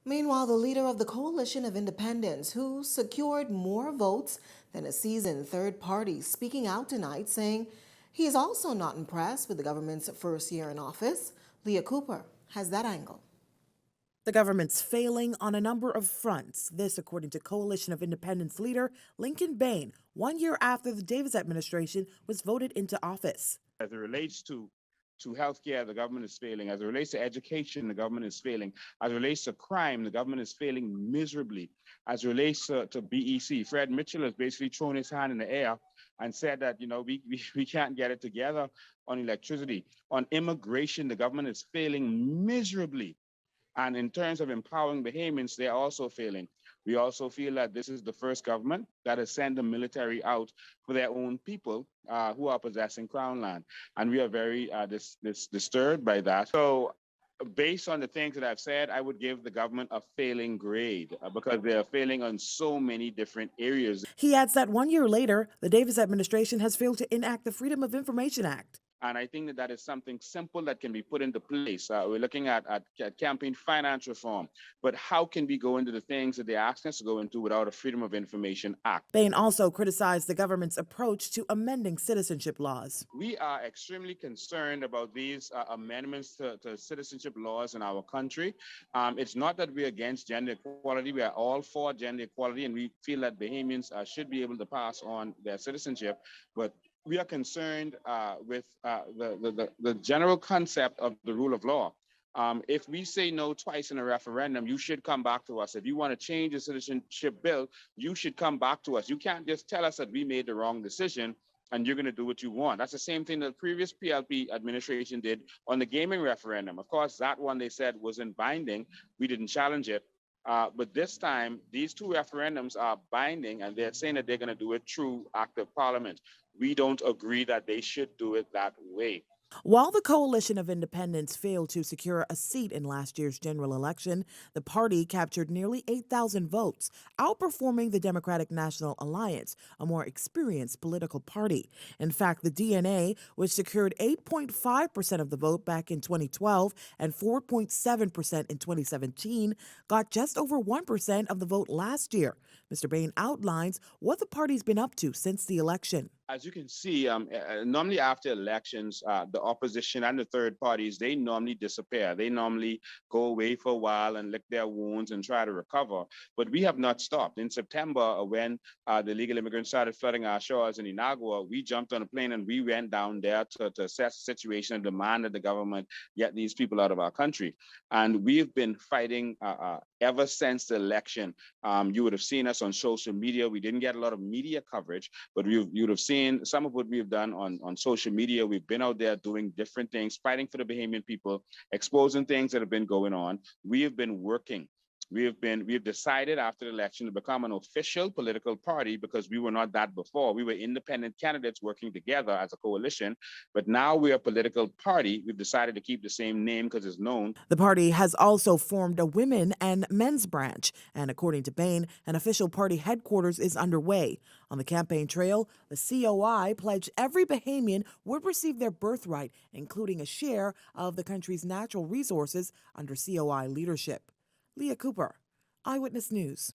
Meanwhile, the leader of the Coalition of Independents, who secured more votes than a seasoned third party, speaking out tonight, saying he is also not impressed with the government's first year in office. Leah Cooper has that angle. The government's failing on a number of fronts. This, according to Coalition of Independents leader Lincoln Bain, 1 year after the Davis administration was voted into office. As it relates to healthcare, the government is failing. As it relates to education, the government is failing. As it relates to crime, the government is failing miserably. As it relates to BEC, Fred Mitchell has basically thrown his hand in the air and said that, we can't get it together on electricity. On immigration, the government is failing miserably. And in terms of empowering Bahamians, they're also failing. We also feel that this is the first government that has sent the military out for their own people who are possessing Crown land. And we are very disturbed by that. So based on the things that I've said, I would give the government a failing grade because they are failing on so many different areas. He adds that 1 year later, the Davis administration has failed to enact the Freedom of Information Act. And I think that is something simple that can be put into place. We're looking at campaign finance reform, but how can we go into the things that they're asking us to go into without a Freedom of Information Act? Bain also criticized the government's approach to amending citizenship laws. We are extremely concerned about these amendments to citizenship laws in our country. It's not that we're against gender equality. We are all for gender equality, and we feel that Bahamians should be able to pass on their citizenship, but we are concerned with the general concept of the rule of law. If we say no twice in a referendum, you should come back to us. If you want to change the citizenship bill, you should come back to us. You can't just tell us that we made the wrong decision and you're going to do what you want. That's the same thing that the previous PLP administration did on the gaming referendum. Of course, that one they said wasn't binding. We didn't challenge it. But this time, these two referendums are binding, and they're saying that they're going to do it through act of parliament. We don't agree that they should do it that way. While the Coalition of Independents failed to secure a seat in last year's general election, the party captured nearly 8,000 votes, outperforming the Democratic National Alliance, a more experienced political party. In fact, the DNA, which secured 8.5% of the vote back in 2012 and 4.7% in 2017, got just over 1% of the vote last year. Mr. Bain outlines what the party's been up to since the election. As you can see, normally after elections, the opposition and the third parties, they normally disappear. They normally go away for a while and lick their wounds and try to recover. But we have not stopped. In September, when the illegal immigrants started flooding our shores in Inagua, we jumped on a plane and we went down there to assess the situation and demand that the government get these people out of our country. And we've been fighting ever since the election. You would have seen us on social media. We didn't get a lot of media coverage, but you would have seen some of what we've done on social media. We've been out there doing different things, fighting for the Bahamian people, exposing things that have been going on. We have been working. We have decided after the election to become an official political party because we were not that before. We were independent candidates working together as a coalition, but now we're a political party. We've decided to keep the same name because it's known. The party has also formed a women and men's branch, and according to Bain, an official party headquarters is underway. On the campaign trail, the COI pledged every Bahamian would receive their birthright, including a share of the country's natural resources under COI leadership. Leah Cooper, Eyewitness News.